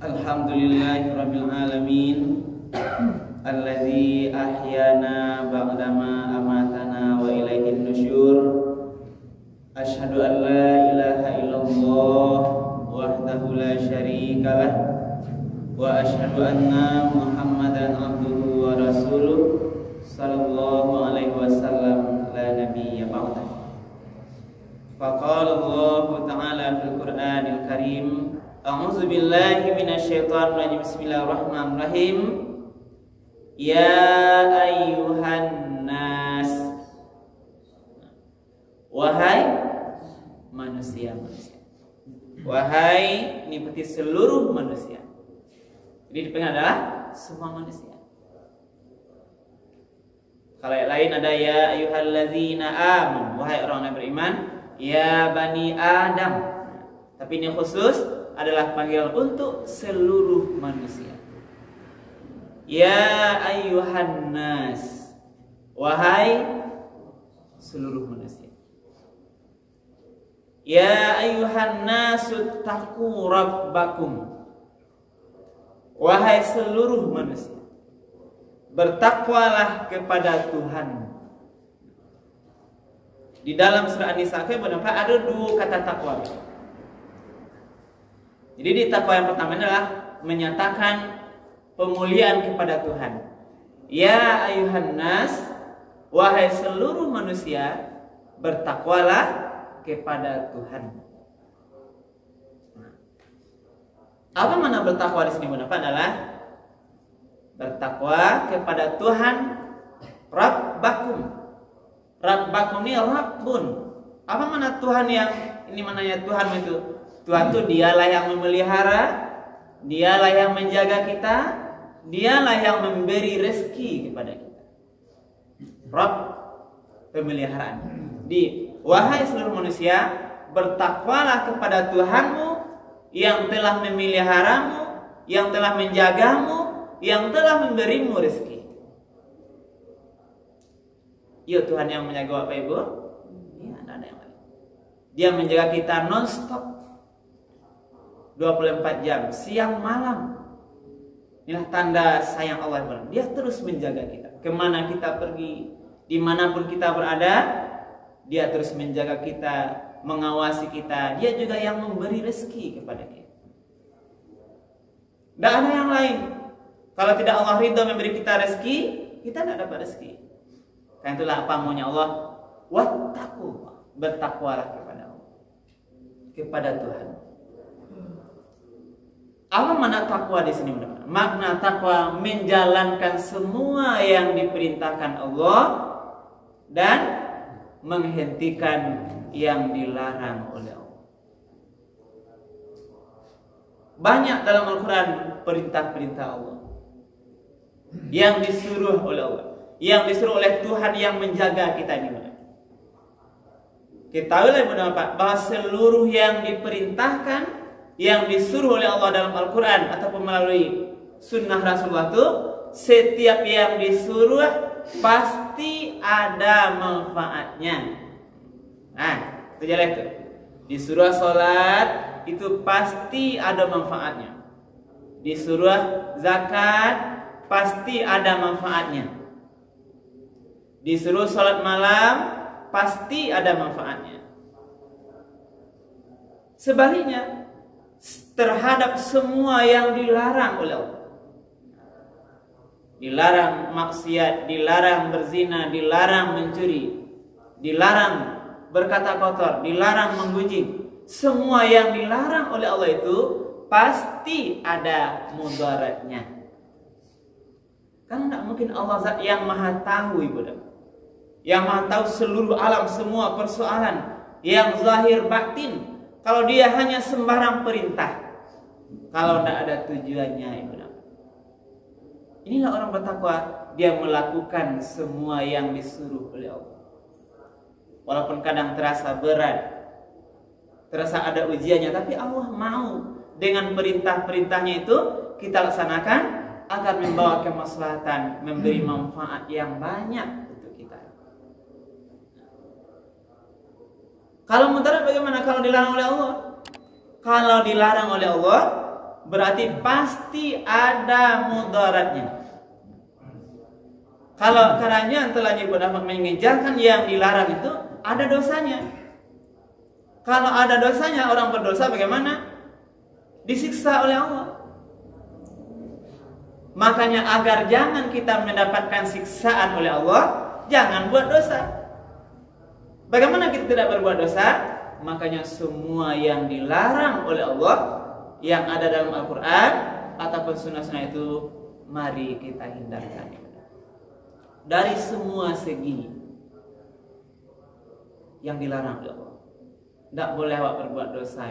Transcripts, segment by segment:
Alhamdulillahirabbil alamin alladzi ahyana ba'dama amatana wa ilaihin nusyur. Asyhadu an la ilaha illallah wahdahu la syarikalah wa asyhadu anna Muhammadan abduhu wa rasuluh sallallahu alaihi wasallam la nabiyya ba'dah. Faqala Allah ta'ala fil Qur'anil Karim, a'udzu billahi minasyaitonir rajim. Bismillahirrahmanirrahim. Ya ayyuhan nas, wahai manusia-manusia. Wahai ini berarti seluruh manusia. Jadi dipengen adalah semua manusia. Kalau yang lain ada ya ayyuhallazina amanu, wahai orang yang beriman, ya bani Adam. Tapi ini khusus adalah panggilan untuk seluruh manusia. Ya ayyuhan nas, wahai seluruh manusia. Ya ayyuhan nasu taqu rabbakum, wahai seluruh manusia, bertakwalah kepada Tuhan. Di dalam surah An-Nisa ada dua kata takwa. Jadi di takwa yang pertama adalah menyatakan pemuliaan kepada Tuhan. Ya ayuhan nas, wahai seluruh manusia, bertakwalah kepada Tuhan. Apa makna bertakwa di sini adalah bertakwa kepada Tuhan Rabbakum. Rabbakum ini Rabbun. Apa makna Tuhan yang ini mananya Tuhan itu? Tuhan itu dialah yang memelihara, dialah yang menjaga kita, dialah yang memberi rezeki kepada kita. Rabb, pemeliharaan. Wahai seluruh manusia, bertakwalah kepada Tuhanmu yang telah memeliharamu, yang telah menjagamu, yang telah memberimu rezeki. Iya, Tuhan yang menjaga Bapak Ibu. Iya, ada yang lain. Dia menjaga kita non-stop 24 jam, siang malam. Inilah tanda sayang Allah. Dia terus menjaga kita. Kemana kita pergi, dimanapun kita berada, Dia terus menjaga kita, mengawasi kita. Dia juga yang memberi rezeki kepada kita. Tidak ada yang lain. Kalau tidak Allah ridha memberi kita rezeki, kita tidak dapat rezeki. Karena itulah apa maunya Allah, wattaqu, bertakwalah kepada Allah, kepada Tuhan. Apa makna takwa di sini? Makna takwa menjalankan semua yang diperintahkan Allah dan menghentikan yang dilarang oleh Allah. Banyak dalam Al-Quran perintah-perintah Allah yang disuruh oleh Allah, yang disuruh oleh Tuhan yang menjaga kita ini. Ketahuilah bahwa seluruh yang diperintahkan, yang disuruh oleh Allah dalam Al-Quran ataupun melalui sunnah Rasulullah itu, setiap yang disuruh pasti ada manfaatnya. Nah, itu jelas itu. Disuruh sholat itu pasti ada manfaatnya. Disuruh zakat pasti ada manfaatnya. Disuruh sholat malam pasti ada manfaatnya. Sebaliknya, terhadap semua yang dilarang oleh Allah, dilarang maksiat, dilarang berzina, dilarang mencuri, dilarang berkata kotor, dilarang menggunjing. Semua yang dilarang oleh Allah itu pasti ada mudaratnya. Karena tidak mungkin Allah zat yang maha tahu, ibu, yang maha tahu seluruh alam, semua persoalan, yang zahir batin. Kalau dia hanya sembarang perintah, kalau tidak ada tujuannya, ibu. Inilah orang bertakwa, dia melakukan semua yang disuruh oleh Allah. Walaupun kadang terasa berat, terasa ada ujiannya, tapi Allah mau dengan perintah-perintahnya itu kita laksanakan agar membawa kemaslahatan, memberi manfaat yang banyak untuk kita. Kalau mudarat bagaimana kalau dilarang oleh Allah? Kalau dilarang oleh Allah berarti pasti ada mudaratnya. Kalau caranya telah dapat mengejarkan yang dilarang itu ada dosanya. Kalau ada dosanya, orang berdosa bagaimana? Disiksa oleh Allah. Makanya agar jangan kita mendapatkan siksaan oleh Allah, jangan buat dosa. Bagaimana kita tidak berbuat dosa? Makanya semua yang dilarang oleh Allah, yang ada dalam Al-Quran ataupun sunnah-sunnah itu, mari kita hindarkan. Dari semua segi yang dilarang oleh Allah. Tidak boleh awak berbuat dosa.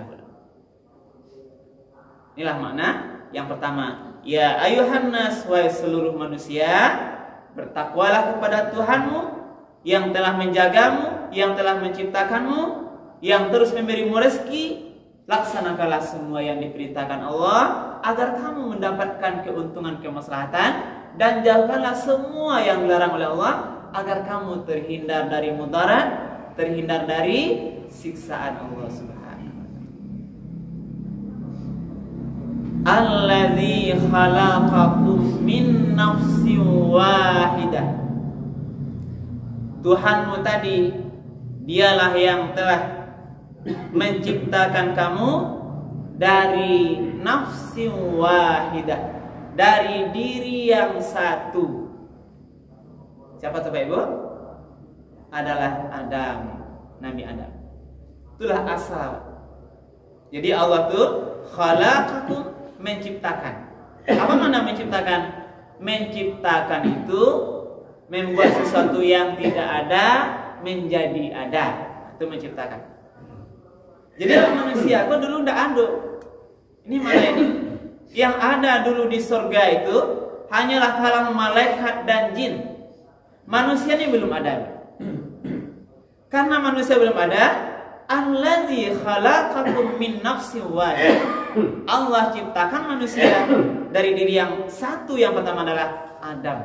Inilah makna yang pertama. Ya ayuhan nas, wahai seluruh manusia, bertakwalah kepada Tuhanmu yang telah menjagamu, yang telah menciptakanmu, yang terus memberimu rezeki. Laksanakanlah semua yang diperintahkan Allah agar kamu mendapatkan keuntungan, kemaslahatan, dan jauhkanlah semua yang dilarang oleh Allah agar kamu terhindar dari mudarat, terhindar dari siksaan Allah Subhanahu wa ta'ala. Alladzi khalaqakum min nafsin wahidah. Tuhanmu tadi, dialah yang telah menciptakan kamu dari nafsin wahidah, dari diri yang satu. Siapa Bapak Ibu? Adalah Adam, Nabi Adam. Itulah asal. Jadi Allah tuh khalaqakum, menciptakan. Apa makna menciptakan? Menciptakan itu membuat sesuatu yang tidak ada menjadi ada. Itu menciptakan. Jadi manusia kok dulu ndak ada. Ini mana ini? Yang ada dulu di surga itu hanyalah kalangan malaikat dan jin. Manusia ini belum ada. Karena manusia belum ada, allazi khalaqakum min nafsin wahidah. Allah ciptakan manusia dari diri yang satu, yang pertama adalah Adam.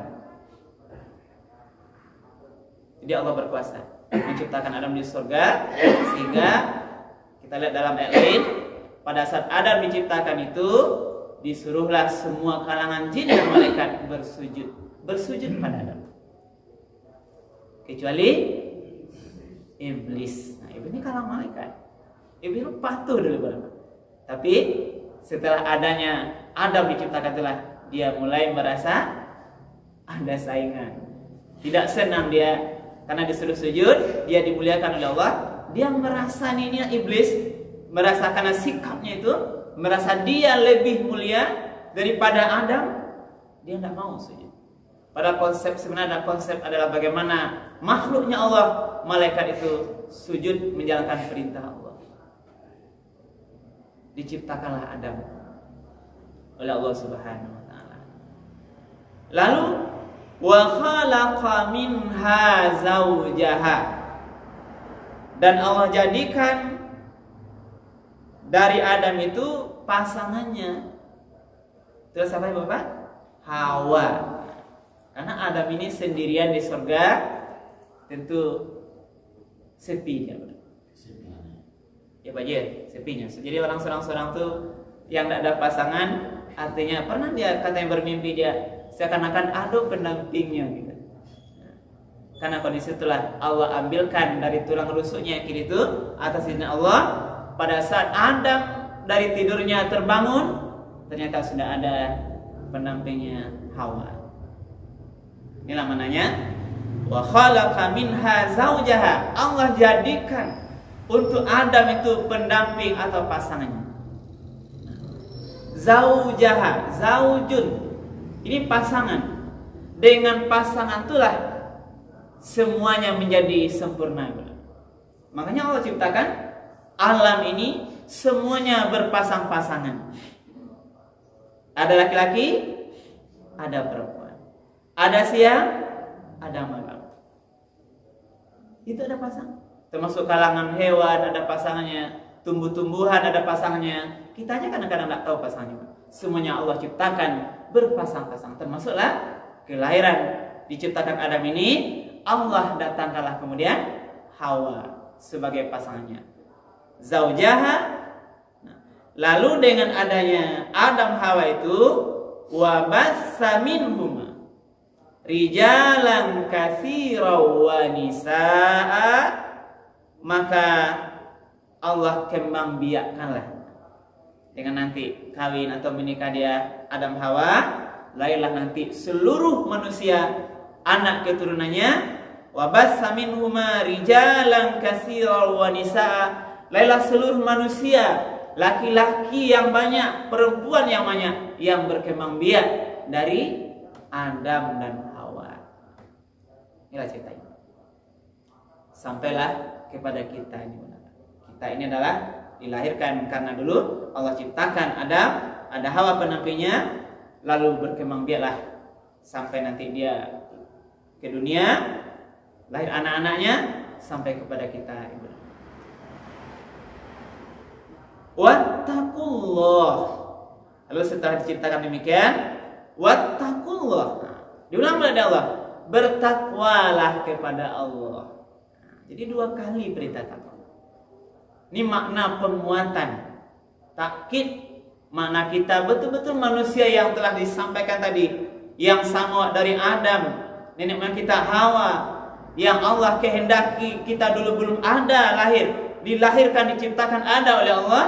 Jadi Allah berkuasa menciptakan Adam di surga, sehingga kita lihat dalam ayat lain, pada saat Adam diciptakan itu disuruhlah semua kalangan jin dan malaikat bersujud pada Adam, kecuali iblis. Nah, iblis ini kalangan malaikat. Iblis itu patuh dulu berapa. Tapi setelah adanya Adam diciptakan, telah dia mulai merasa ada saingan. Tidak senang dia karena disuruh sujud, dia dimuliakan oleh Allah. Dia merasa ini iblis, merasa karena sikapnya itu, merasa dia lebih mulia daripada Adam, dia tidak mau sujud. Pada konsep sebenarnya konsep adalah bagaimana makhluknya Allah, malaikat itu sujud menjalankan perintah Allah. Diciptakanlah Adam oleh Allah Subhanahu wa ta'ala. Lalu wa khalaqa minha zawjaha, dan Allah jadikan dari Adam itu pasangannya. Terus apa ya Bapak? Hawa. Karena Adam ini sendirian di surga, tentu sepi dia. Ya Pak Jir, sepinya. Jadi orang seorang-seorang tuh yang tidak ada pasangan, artinya pernah dia katanya bermimpi dia seakan-akan ada pendampingnya gitu. Karena kondisi itulah Allah ambilkan dari tulang rusuknya yang kiri itu atas izin Allah. Pada saat Adam dari tidurnya terbangun, ternyata sudah ada pendampingnya Hawa. Inilah mananya wa khalaqa minha zawjaha. Allah jadikan untuk Adam itu pendamping atau pasangannya. Zawjaha, zaujun. Ini pasangan. Dengan pasangan itulah semuanya menjadi sempurna. Makanya Allah ciptakan alam ini semuanya berpasang-pasangan. Ada laki-laki, ada perempuan. Ada siang, ada malam. Itu ada pasangan. Termasuk kalangan hewan ada pasangannya, tumbuh-tumbuhan ada pasangannya. Kita aja kadang-kadang tidak tahu pasangannya. Semuanya Allah ciptakan berpasang-pasang. Termasuklah kelahiran. Diciptakan Adam ini, Allah datangkanlah kemudian Hawa. sebagai pasangannya. Zaujaha. Nah, lalu dengan adanya Adam Hawa itu wa bassa minhuma rijalan katsiran wa nisaa, maka Allah kembang biakkanlah dengan nanti kawin atau menikah dia Adam Hawa, lahirlah nanti seluruh manusia anak keturunannya. Wa bassa minhuma rijalan katsiran wa nisaa, lahirlah seluruh manusia, laki-laki yang banyak, perempuan yang banyak, yang berkembang biak dari Adam dan Hawa. Inilah ceritanya. Sampailah kepada kita ini. Kita ini adalah dilahirkan karena dulu Allah ciptakan Adam, ada Hawa penampilnya, lalu berkembang biaklah sampai nanti dia ke dunia, lahir anak-anaknya sampai kepada kita. Wattaqullah. Lalu setelah diciptakan demikian, wattaqullah. Diulang oleh Allah, bertakwalah kepada Allah. Jadi 2 kali perintah takwa. Ini makna penguatan, takkid, makna kita betul-betul manusia yang telah disampaikan tadi, yang sama dari Adam, nenek moyang kita Hawa, yang Allah kehendaki kita dulu belum ada lahir, dilahirkan, diciptakan ada oleh Allah,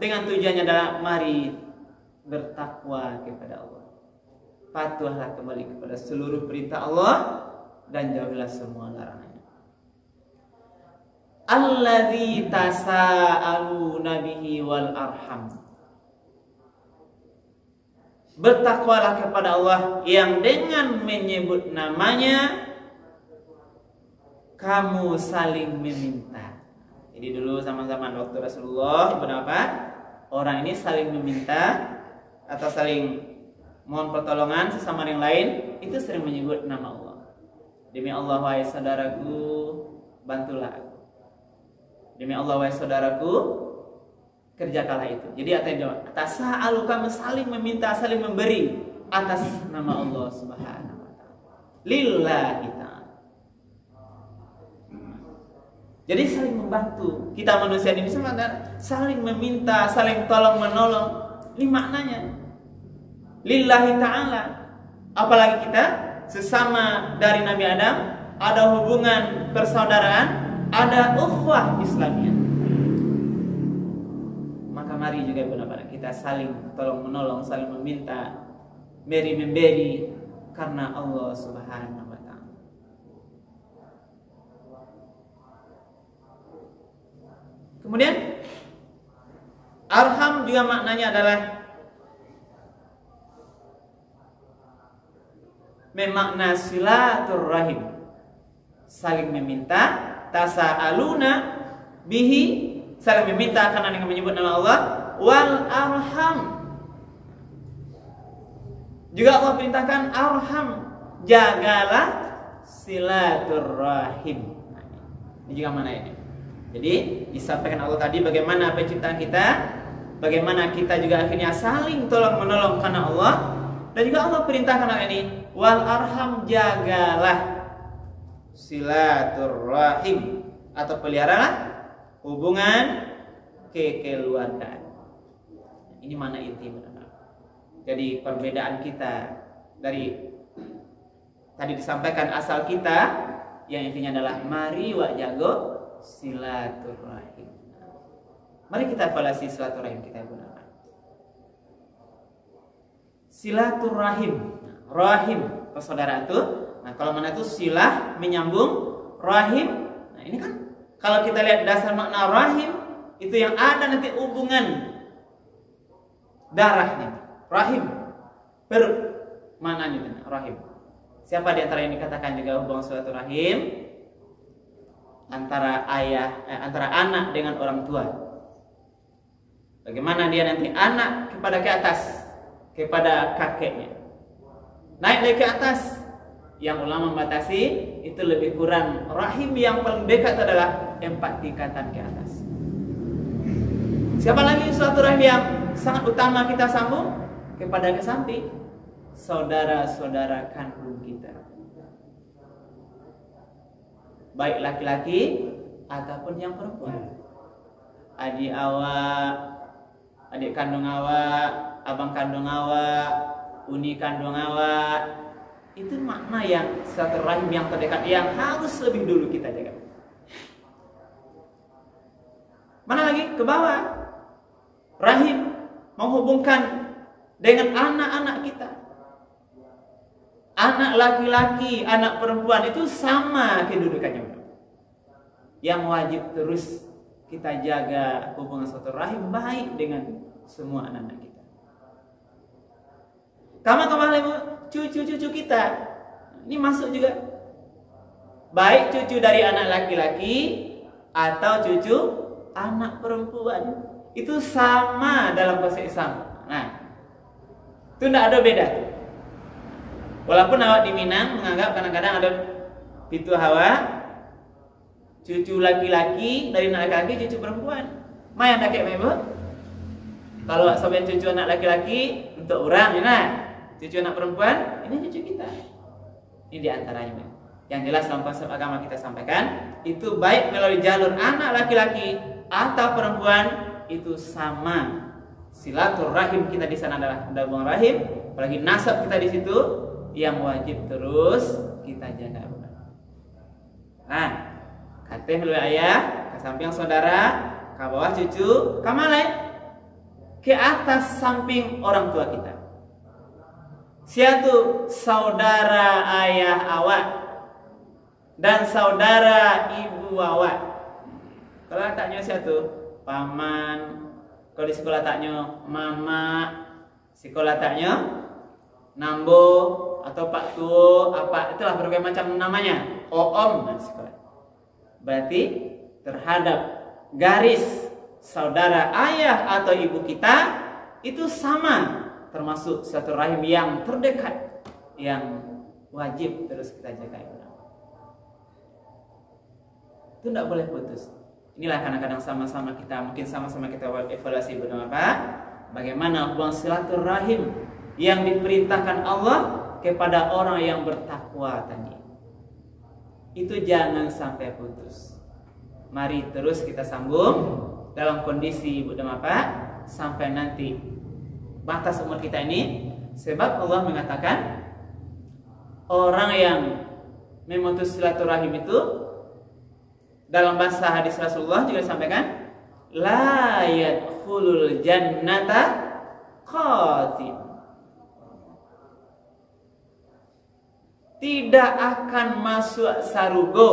dengan tujuannya adalah mari bertakwa kepada Allah. Patuhlah kembali kepada seluruh perintah Allah dan jauhilah semua larangannya. Alladzi tasaaluna bihi wal arham. Bertakwalah kepada Allah yang dengan menyebut namanya kamu saling meminta. Jadi dulu zaman-zaman waktu Rasulullah berapa orang ini saling meminta atau saling mohon pertolongan sesama yang lain, itu sering menyebut nama Allah. Demi Allah wahai saudaraku, bantulah aku. Demi Allah wahai saudaraku, kerjakanlah itu. Jadi atas sa'alu, kami saling meminta, saling memberi atas nama Allah Subhanahu wa taala. Lillahi ta'ala. Jadi saling membantu. Kita manusia ini saling meminta, saling tolong menolong. Ini maknanya. Lillahi ta'ala. Apalagi kita sesama dari Nabi Adam, ada hubungan persaudaraan, ada ukhuwah Islamiyah. Maka mari juga benar-benar kita saling tolong menolong, saling meminta, memberi karena Allah Subhanahu wa taala. Kemudian arham juga maknanya adalah memakna silaturrahim, saling meminta, tasaaluna bihi, saling meminta karena dengan menyebut nama Allah, wal arham. Juga Allah perintahkan arham, jagalah silaturrahim. Ini juga mana ini? Jadi disampaikan Allah tadi bagaimana penciptaan kita, bagaimana kita juga akhirnya saling tolong menolong karena Allah, dan juga Allah perintahkan hal ini, wal arham, jagalah silaturrahim atau peliharalah hubungan kekeluargaan. Ini mana inti benar. Jadi perbedaan kita dari tadi disampaikan asal kita yang intinya adalah mari wa jago silaturrahim. Mari kita evaluasi silaturrahim kita benar. Silaturrahim, rahim persaudaraan itu. Nah, kalau mana itu silah menyambung, rahim. Nah, ini kan kalau kita lihat dasar makna rahim itu yang ada nanti hubungan darahnya. Rahim perut maknanya rahim. Siapa di antara yang dikatakan juga hubungan silaturahim antara antara anak dengan orang tua? Bagaimana dia nanti anak kepada ke atas, kepada kakeknya, naik lagi ke atas. Yang ulama membatasi itu lebih kurang. Rahim yang paling dekat adalah 4 tingkatan ke atas. Siapa lagi silaturahim yang sangat utama kita sambung? Kepada ke samping, saudara-saudara kandung kita, baik laki-laki ataupun yang perempuan. Adik awak, adik kandung awak, abang kandung awak, uni kandung awak. Itu makna yang silaturahim yang terdekat yang harus lebih dulu kita jaga. Mana lagi? Ke bawah. Rahim menghubungkan dengan anak-anak kita. Anak laki-laki, anak perempuan itu sama kedudukannya. Yang wajib terus kita jaga hubungan silaturahim baik dengan semua anak-anak kita. Kama-kama cucu-cucu kita. Ini masuk juga. Baik cucu dari anak laki-laki atau cucu anak perempuan. Itu sama dalam bahasa Islam. Nah, itu tidak ada beda. Walaupun awak di Minang menganggap kadang-kadang ada pitu hawa, cucu laki-laki dari anak laki-laki, cucu perempuan. Maya tak kayak memang. Kalau sampai cucu anak laki-laki untuk orang, ya nah. Cucu anak perempuan, ini cucu kita. Ini diantaranya. Yang jelas dalam konsep agama kita sampaikan, itu baik melalui jalur anak laki-laki atau perempuan itu sama. Silaturahim kita di sana adalah hubungan rahim, apalagi nasab kita di situ yang wajib terus kita jaga. Nah, kata melalui ayah, ke samping saudara, ke bawah cucu, ke mana? Ke atas samping orang tua kita. Siatu saudara ayah awak dan saudara ibu awak. Kalau taknya siatu paman, kalau di sekolah taknya mama, sekolah taknya nambo atau pak tuo, apa itulah berbagai macam namanya, om dan sekolah. Berarti terhadap garis saudara ayah atau ibu kita itu sama, termasuk silaturahim yang terdekat yang wajib terus kita jaga. Itu tidak boleh putus. Inilah kadang-kadang sama-sama kita mungkin sama-sama kita evaluasi bersama Pak, bagaimana hubungan silaturahim yang diperintahkan Allah kepada orang yang bertakwa tadi. Itu jangan sampai putus. Mari terus kita sambung dalam kondisi bernama Pak sampai nanti batas umur kita ini, sebab Allah mengatakan orang yang memutus silaturahim itu dalam bahasa hadis Rasulullah juga disampaikan la yadkhulul jannata qatin. Tidak akan masuk sarugo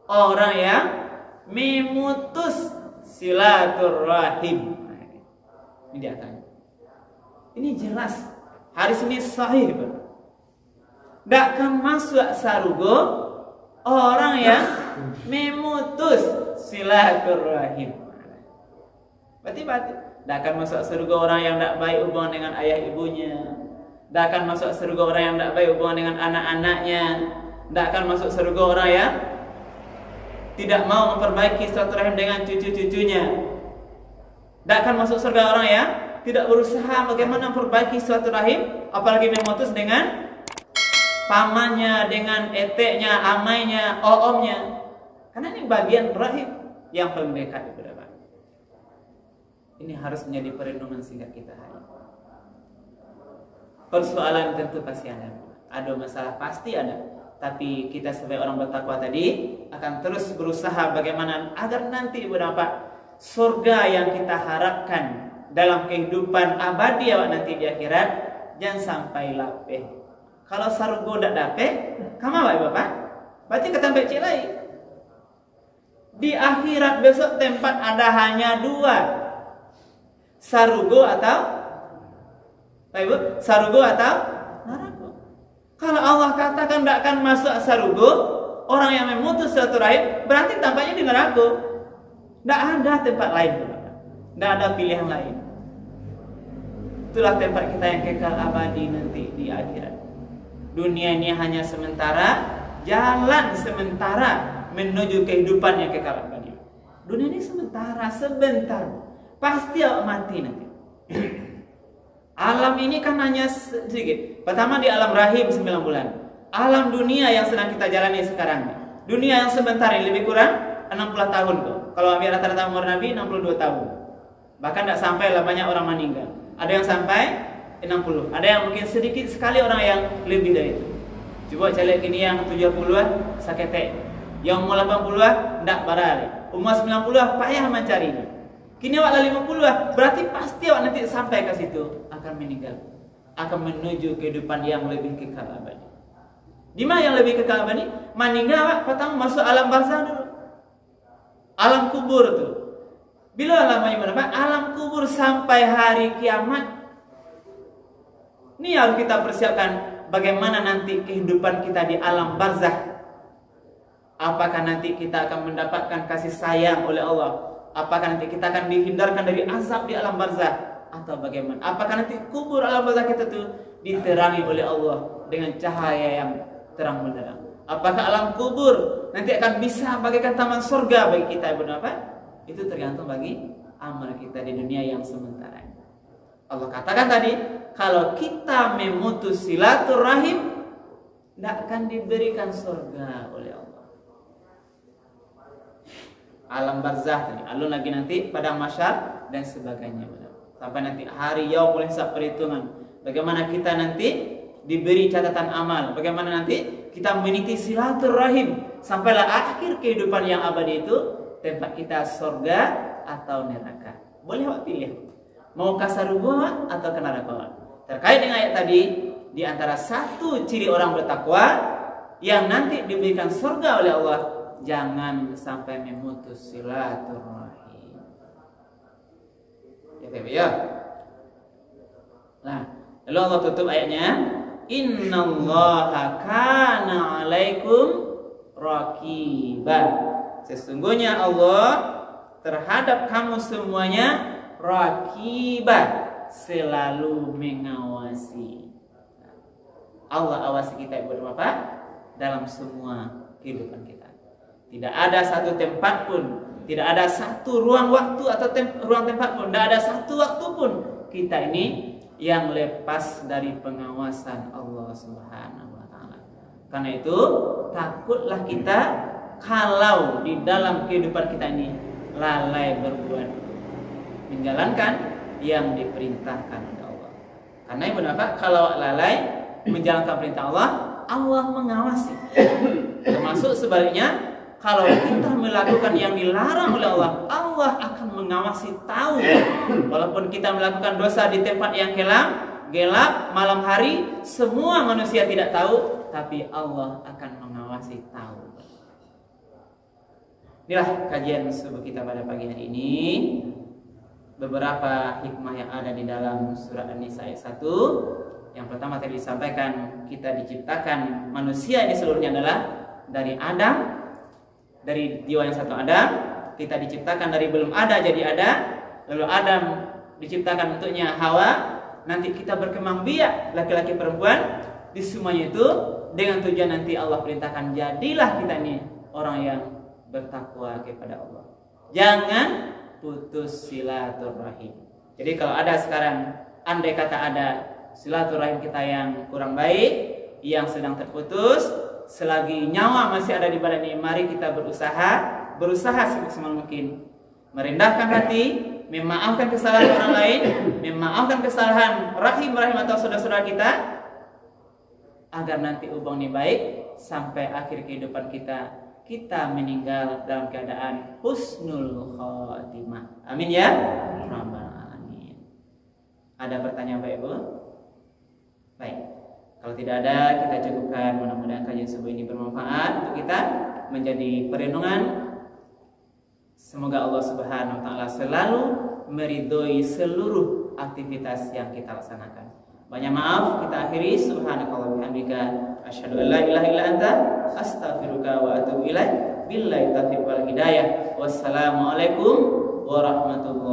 orang yang memutus silaturahim. Ini dia tanya. Ini jelas. Hadis ini sahih. Tidak akan masuk sarugo orang yang memutus silaturahim. Berarti tidak akan masuk surga orang yang tidak baik hubungan dengan ayah ibunya. Tidak akan masuk surga orang yang tidak baik hubungan dengan anak-anaknya. Tidak akan masuk surga orang yang tidak mau memperbaiki silaturahim dengan cucu-cucunya. Tidak akan masuk surga orang yang tidak berusaha bagaimana memperbaiki silaturahim, apalagi memutus dengan pamannya, dengan eteknya, amainya, omnya. Karena ini bagian rahim yang paling dekat kepada Bapak. Ini harus menjadi perlindungan singkat kita hari. Persoalan tentu pasti ada masalah pasti ada. Tapi kita sebagai orang bertakwa tadi akan terus berusaha bagaimana agar nanti Bapak surga yang kita harapkan dalam kehidupan abadi awak nanti di akhirat jangan sampai lapeh. Kalau sarugo tidak dapet, kama Bapak? Berarti ketampe cilai. Di akhirat besok tempat ada hanya dua, sarugo atau sarugo atau neraka. Kalau Allah katakan tidak akan masuk sarugo orang yang memutus silaturahim, berarti tampaknya di neraka. Tidak ada tempat lain, tidak ada pilihan lain. Itulah tempat kita yang kekal abadi nanti di akhirat. Dunia ini hanya sementara, jalan sementara menuju kehidupan yang kekal abadi. Dunia ini sementara, sebentar. Pasti awak mati nanti. Alam ini kan hanya sedikit. Pertama di alam rahim 9 bulan. Alam dunia yang sedang kita jalani sekarang. Dunia yang sebentar ini lebih kurang 60 tahun kok. Kalau ambil rata-rata umur Nabi 62 tahun. Bahkan tidak sampai lah banyak orang meninggal. Ada yang sampai 60. Ada yang mungkin sedikit sekali orang yang lebih dari itu. Coba cari kini yang 70-an saketek. Yang umur 80-an tidak barale. Umur 90-an payah mencarinya. Kini awak 50-an berarti pasti awak nanti sampai ke situ akan meninggal. Akan menuju kehidupan yang lebih kekal abadi. Di mana yang lebih kekal abadi? Meninggal awak pertama masuk alam barzah dulu. Alam kubur tuh. Bila lamanya berapa? Alam kubur sampai hari kiamat. Ini harus kita persiapkan bagaimana nanti kehidupan kita di alam barzah. Apakah nanti kita akan mendapatkan kasih sayang oleh Allah? Apakah nanti kita akan dihindarkan dari azab di alam barzah? Atau bagaimana? Apakah nanti kubur alam barzah kita tuh diterangi oleh Allah dengan cahaya yang terang benderang? Apakah alam kubur nanti akan bisa bagaikan taman surga bagi kita? Berapa? Itu tergantung bagi amal kita di dunia yang sementara. Allah katakan tadi, kalau kita memutus silaturahim, tidak akan diberikan surga oleh Allah. Alam barzah tadi, alun lagi nanti pada masyar dan sebagainya. Sampai nanti hari yaumul hisab, perhitungan. Bagaimana kita nanti diberi catatan amal, bagaimana nanti kita meniti silaturahim sampailah akhir kehidupan yang abadi itu, tempat kita surga atau neraka. Boleh awak pilih, mau ke surga atau ke neraka. Terkait dengan ayat tadi, di antara satu ciri orang bertakwa yang nanti diberikan surga oleh Allah, jangan sampai memutus silaturahim. Ya. Nah, lalu Allah tutup ayatnya, innallaha kana 'alaikum raqiba. Sesungguhnya Allah terhadap kamu semuanya raqiba, selalu mengawasi. Allah awasi kita berapa? Dalam semua kehidupan kita. Tidak ada satu tempat pun, tidak ada satu ruang waktu atau ruang tempat pun, tidak ada satu waktu pun kita ini yang lepas dari pengawasan Allah Subhanahu wa taala. Karena itu, takutlah kita kalau di dalam kehidupan kita ini lalai berbuat, menjalankan yang diperintahkan oleh Allah. Karena ibu apa? Kalau lalai menjalankan perintah Allah, Allah mengawasi. Termasuk sebaliknya, kalau kita melakukan yang dilarang oleh Allah, Allah akan mengawasi, tahu. Walaupun kita melakukan dosa di tempat yang gelap, malam hari, semua manusia tidak tahu, tapi Allah akan mengawasi, tahu. Inilah kajian subuh kita pada pagi hari ini. Beberapa hikmah yang ada di dalam surat An-Nisa ayat 1. Yang pertama tadi disampaikan, kita diciptakan manusia ini seluruhnya adalah dari Adam, dari jiwa yang satu Adam. Kita diciptakan dari belum ada jadi ada. Lalu Adam diciptakan untuknya Hawa. Nanti kita berkembang biak, laki-laki perempuan. Di semuanya itu dengan tujuan nanti Allah perintahkan, jadilah kita ini orang yang bertakwa kepada Allah. Jangan putus silaturahim. Jadi kalau ada sekarang, andai kata ada silaturahim kita yang kurang baik, yang sedang terputus, selagi nyawa masih ada di badan ini, mari kita berusaha semaksimal mungkin merendahkan hati, memaafkan kesalahan orang lain, memaafkan kesalahan rahim atau saudara-saudara kita, agar nanti hubungan ini baik sampai akhir kehidupan kita meninggal dalam keadaan husnul khotimah. Amin ya rabbal alamin. Ada pertanyaan Pak Ibu? Baik. Kalau tidak ada, kita cukupkan. Mudah-mudahan kajian subuh ini bermanfaat untuk kita, menjadi perenungan. Semoga Allah Subhanahu wa taala selalu meridhoi seluruh aktivitas yang kita laksanakan. Banyak maaf, kita akhiri. Subhanakallah bihamdika, asyhadu an la ilaha illa anta, astaghfiruka wa atubu ilaik. Billahi taufiq wal hidayah. Wassalamualaikum warahmatullahi